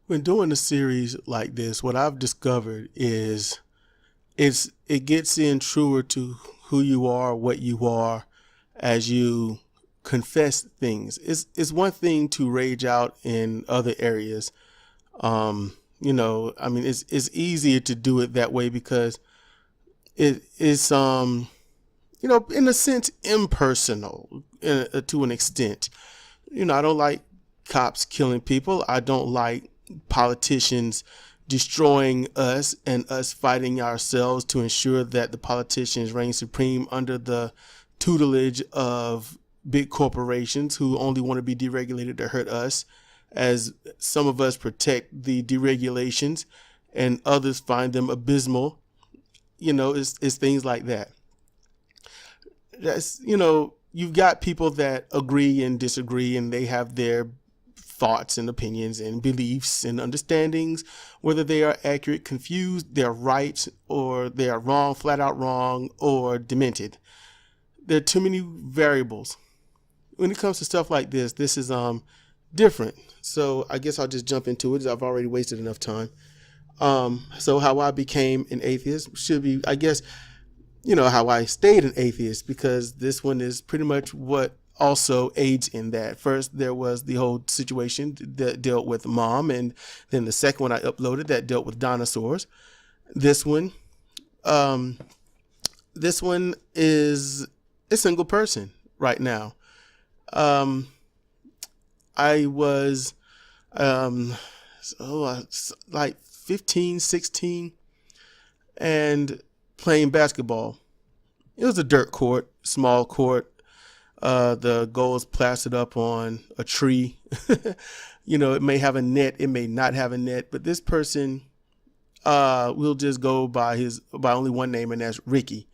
When doing a series like this, what I've discovered is it gets in truer to who you are, what you are, as you confess things. It's one thing to rage out in other areas. I mean, it's easier to do it that way because it's in a sense impersonal to an extent. I don't like cops killing people. I don't like politicians destroying us and us fighting ourselves to ensure that the politicians reign supreme under the tutelage of big corporations who only want to be deregulated to hurt us, as some of us protect the deregulations and others find them abysmal. It's things like that. You've got people that agree and disagree, and they have their thoughts and opinions and beliefs and understandings, whether they are accurate, confused, they're right, or they are wrong, flat out wrong, or demented. There are too many variables. When it comes to stuff like this is different. So I guess I'll just jump into it. I've already wasted enough time. So how I became an atheist should be, I guess, how I stayed an atheist, because this one is pretty much what also aids in that. First, there was the whole situation that dealt with mom, and then the second one I uploaded that dealt with dinosaurs. This one is a single person right now. I was like 15, 16, and playing basketball. It was a dirt court, small court. The goal is plastered up on a tree. It may have a net, it may not have a net, but this person will just go by only one name, and that's Ricky.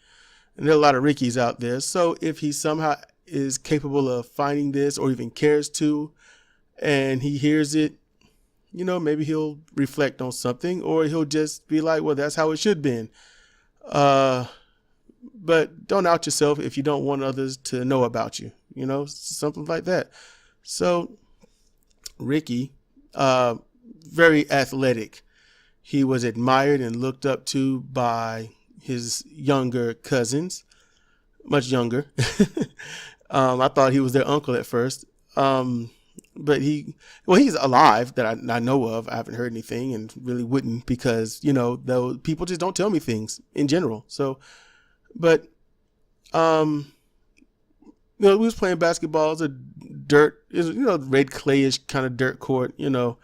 And there are a lot of Rickies out there. So if he somehow is capable of finding this, or even cares to, and he hears it, maybe he'll reflect on something, or he'll just be like, well, that's how it should have been. But don't out yourself if you don't want others to know about you, something like that. So Ricky, very athletic. He was admired and looked up to by his younger cousins, much younger. I thought he was their uncle at first. But he's alive that I know of. I haven't heard anything, and really wouldn't, because, those people just don't tell me things in general. So, but, we was playing basketball. It's red clayish kind of dirt court. You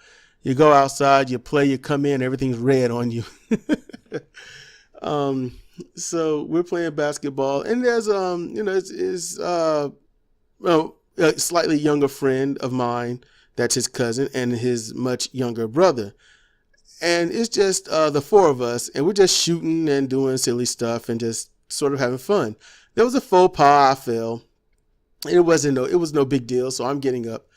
go outside, you play, you come in, everything's red on you. So we're playing basketball, and there's, a slightly younger friend of mine, that's his cousin, and his much younger brother. And it's just the four of us, and we're just shooting and doing silly stuff and just sort of having fun. There was a faux pas. I fell. It was no big deal, so I'm getting up.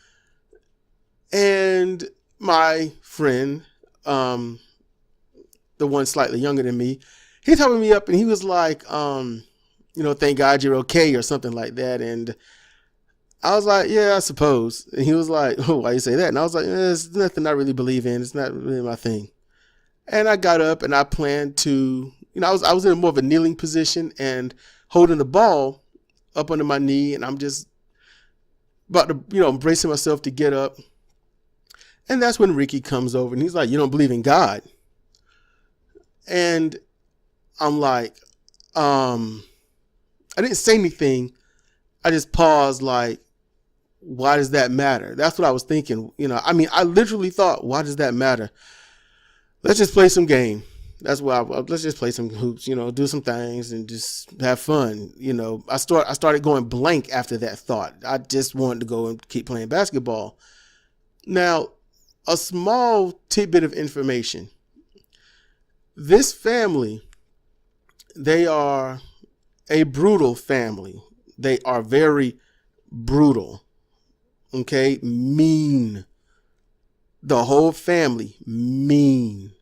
And my friend, the one slightly younger than me, he's helping me up, and he was like, thank God you're okay, or something like that. And I was like, yeah, I suppose. And he was like, oh, why you say that? And I was like, it's nothing I really believe in. It's not really my thing. And I got up, and I planned to, I was in more of a kneeling position and holding the ball up under my knee. And I'm just about to, embracing myself to get up. And that's when Ricky comes over, and he's like, you don't believe in God? And I'm like, I didn't say anything. I just paused, like, why does that matter? That's what I was thinking. I literally thought, why does that matter? Let's just play some game. That's why let's just play some hoops, do some things and just have fun. I started going blank after that thought. I just wanted to go and keep playing basketball. Now, a small tidbit of information. This family, they are a brutal family. They are very brutal. Okay? Mean. The whole family, mean.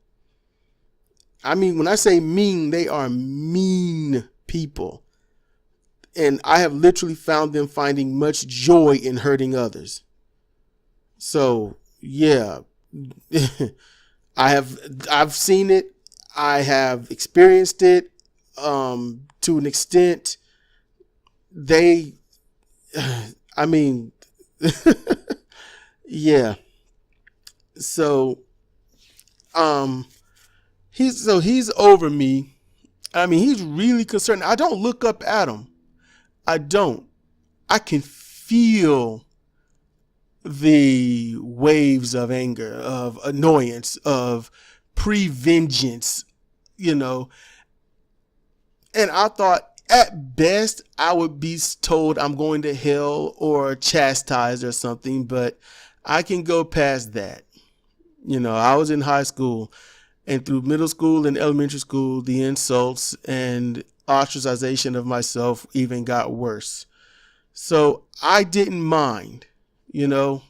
I mean, when I say mean, they are mean people. And I have literally found them finding much joy in hurting others. So, yeah, I've seen it. I have experienced it to an extent. They, I mean, yeah. So, he's over me. I mean, he's really concerned. I don't look up at him. I don't. I can feel the waves of anger, of annoyance, of pre-vengeance, you know. And I thought at best I would be told I'm going to hell or chastised or something, but I can go past that. You know, I was in high school, and through middle school and elementary school, the insults and ostracization of myself even got worse. So I didn't mind, you know.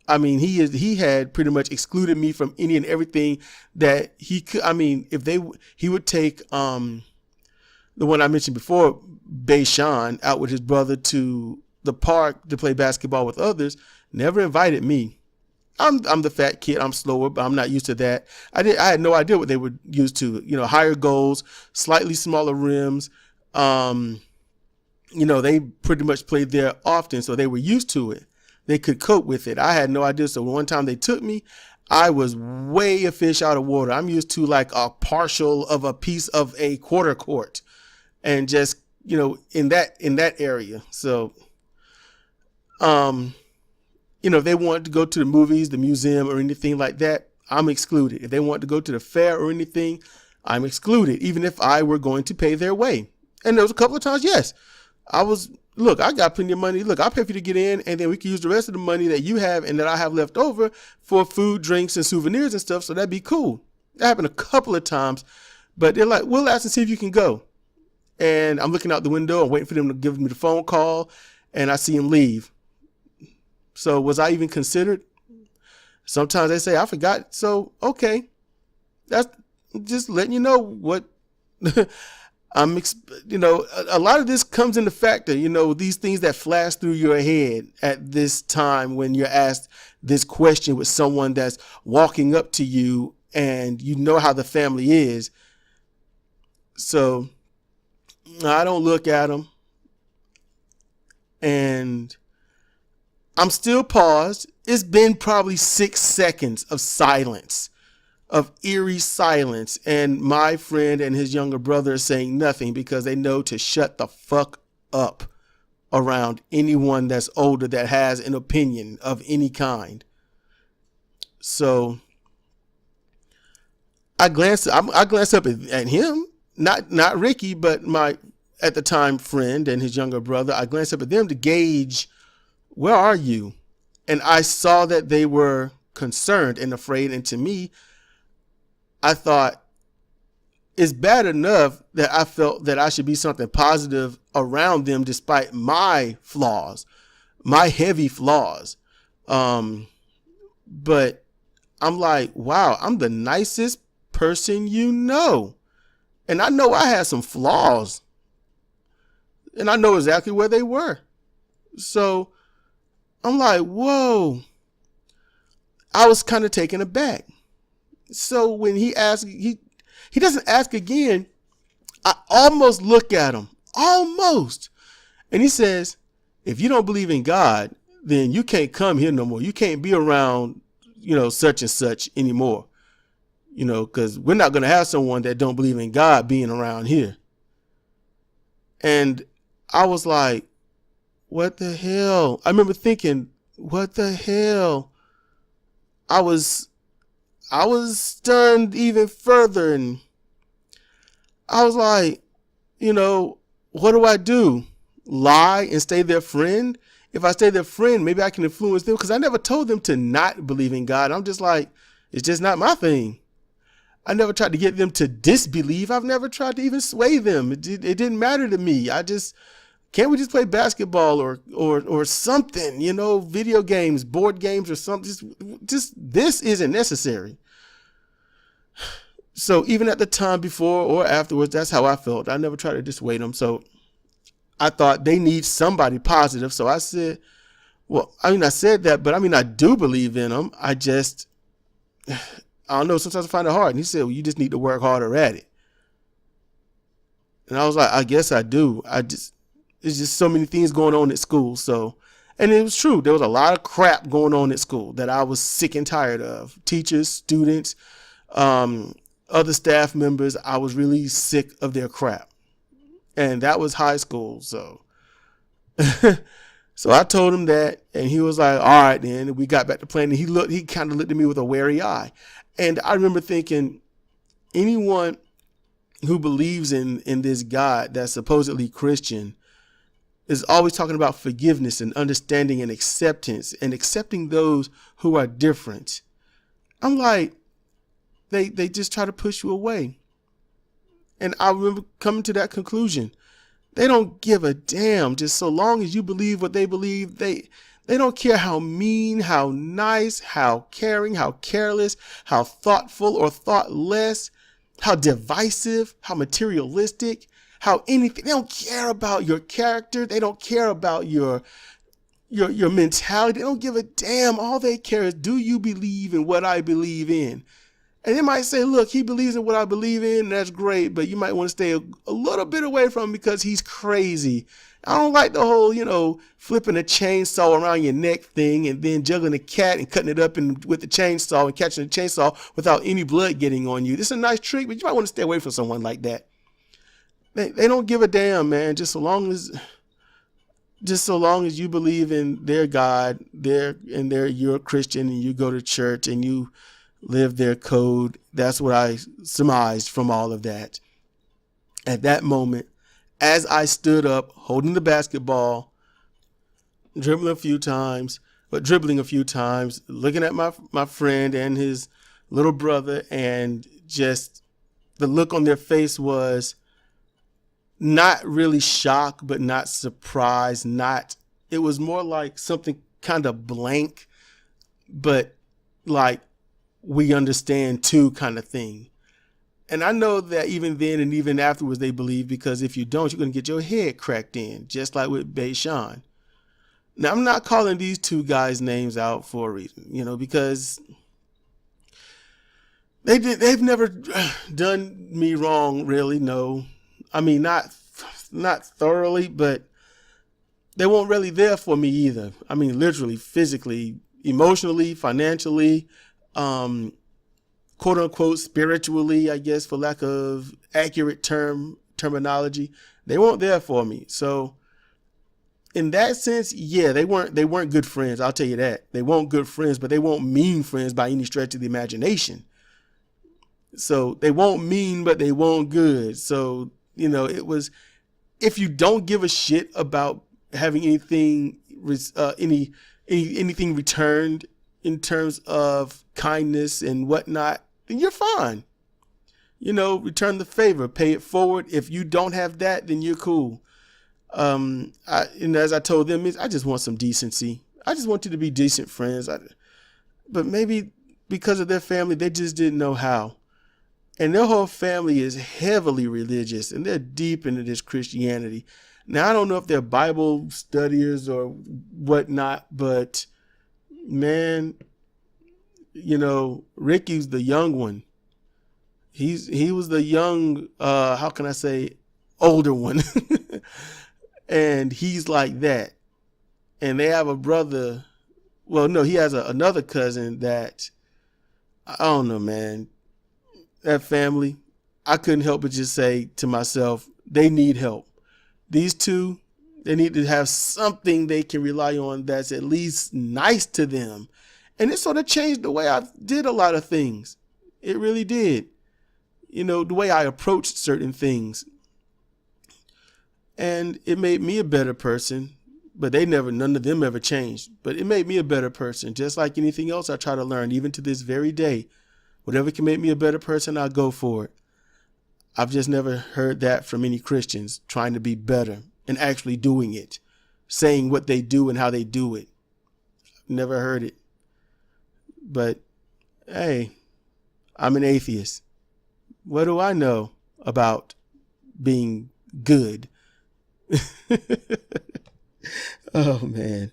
I mean, he had pretty much excluded me from any and everything that he could. I mean, he would take the one I mentioned before, Bayshawn, out with his brother to the park to play basketball with others. Never invited me. I'm the fat kid. I'm slower, but I'm not used to that. I had no idea what they were used to. You know, higher goals, slightly smaller rims. You know, they pretty much played there often, so they were used to it. They could cope with it. I had no idea. So one time they took me, I was way a fish out of water. I'm used to like a partial of a piece of a quarter court, and just, you know, in that area. So, you know, if they wanted to go to the movies, the museum, or anything like that, I'm excluded. If they want to go to the fair or anything, I'm excluded, even if I were going to pay their way. And there was a couple of times, yes, look, I got plenty of money. Look, I'll pay for you to get in, and then we can use the rest of the money that you have and that I have left over for food, drinks, and souvenirs and stuff. So that'd be cool. That happened a couple of times, but they're like, we'll ask and see if you can go. And I'm looking out the window and waiting for them to give me the phone call, and I see him leave. So was I even considered? Sometimes they say, I forgot. So, okay. That's just letting you know what you know, a lot of this comes into factor, you know, these things that flash through your head at this time when you're asked this question with someone that's walking up to you and you know how the family is. So I don't look at them, and I'm still paused. It's been probably 6 seconds of silence, of eerie silence. And my friend and his younger brother are saying nothing because they know to shut the fuck up around anyone that's older that has an opinion of any kind. So I glance up at him, not Ricky, but my, at the time, friend and his younger brother. I glanced up at them to gauge, where are you? And I saw that they were concerned and afraid. And to me, I thought, it's bad enough that I felt that I should be something positive around them despite my flaws, my heavy flaws. But I'm like, wow, I'm the nicest person you know. And I know I had some flaws. And I know exactly where they were. So I'm like, whoa. I was kind of taken aback. So when he asked, he doesn't ask again. I almost look at him, almost. And he says, if you don't believe in God, then you can't come here no more. You can't be around, you know, such and such anymore. You know, because we're not going to have someone that don't believe in God being around here. And I was like, what the hell? I remember thinking, what the hell? I was stunned even further, and I was like, you know, what do I do? Lie and stay their friend? If I stay their friend, maybe I can influence them, because I never told them to not believe in God. I'm just like, it's just not my thing. I never tried to get them to disbelieve. I've never tried to even sway them. It didn't matter to me. Can't we just play basketball or something, you know, video games, board games or something? Just this isn't necessary. So even at the time before or afterwards, that's how I felt. I never tried to dissuade them. So I thought they need somebody positive. So I said, well, I mean, I said that, but I mean, I do believe in them. I just I don't know, sometimes I find it hard. And he said, well, you just need to work harder at it. And I was like, I guess I do. There's just so many things going on at school. So, and it was true. There was a lot of crap going on at school that I was sick and tired of. Teachers, students, other staff members. I was really sick of their crap. And that was high school. So, so I told him that, and he was like, all right, then. And we got back to playing, and he kind of looked at me with a wary eye. And I remember thinking, anyone who believes in this God that's supposedly Christian is always talking about forgiveness and understanding and acceptance and accepting those who are different. I'm like, they just try to push you away. And I remember coming to that conclusion. They don't give a damn. Just so long as you believe what they believe, they don't care how mean, how nice, how caring, how careless, how thoughtful or thoughtless, how divisive, how materialistic, how anything. They don't care about your character. They don't care about your mentality. They don't give a damn. All they care is, do you believe in what I believe in? And they might say, look, he believes in what I believe in. And that's great. But you might want to stay a little bit away from him because he's crazy. I don't like the whole, flipping a chainsaw around your neck thing and then juggling a cat and cutting it up with the chainsaw and catching the chainsaw without any blood getting on you. This is a nice trick, but you might want to stay away from someone like that. They don't give a damn, man. Just so long as you believe in their God, you're a Christian and you go to church and you live their code. That's what I surmised from all of that. At that moment, as I stood up, holding the basketball, dribbling a few times, looking at my friend and his little brother, and just the look on their face was not really shock, but not surprise. It was more like something kind of blank, but like, we understand too kind of thing. And I know that even then and even afterwards they believe, because if you don't, you're going to get your head cracked in, just like with Beishan. Now, I'm not calling these two guys' names out for a reason, because they've never done me wrong, really. No, I mean, not thoroughly, but they weren't really there for me either. I mean, literally, physically, emotionally, financially, quote unquote, spiritually, I guess, for lack of accurate terminology. They weren't there for me. So in that sense, yeah, they weren't good friends. I'll tell you that. They weren't good friends, but they weren't mean friends by any stretch of the imagination. So they weren't mean, but they weren't good. So, it was, if you don't give a shit about having anything returned in terms of kindness and whatnot, then you're fine. Return the favor, pay it forward. If you don't have that, then you're cool. And as I told them, I just want some decency. I just want you to be decent friends. But maybe because of their family, they just didn't know how. And their whole family is heavily religious, and they're deep into this Christianity. Now, I don't know if they're Bible studiers or whatnot, but man, Ricky's the young one. He was the young, how can I say, older one. And he's like that. And they have a brother. Well, no, he has another cousin that, I don't know, man. That family, I couldn't help but just say to myself, they need help. These two, they need to have something they can rely on that's at least nice to them. And it sort of changed the way I did a lot of things. It really did. The way I approached certain things. And it made me a better person. But none of them ever changed. But it made me a better person. Just like anything else I try to learn, even to this very day. Whatever can make me a better person, I'll go for it. I've just never heard that from any Christians trying to be better and actually doing it. Saying what they do and how they do it. Never heard it. But, hey, I'm an atheist. What do I know about being good? Oh, man.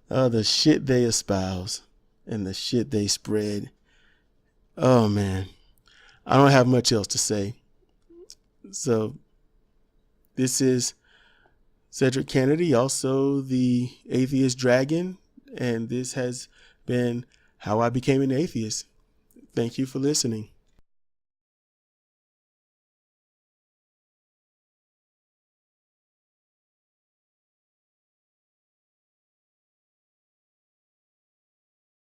The shit they espouse and the shit they spread. Oh man, I don't have much else to say. So this is Cedric Kennedy, also the Atheist Dragon, and this has been How I Became an Atheist. Thank you for listening.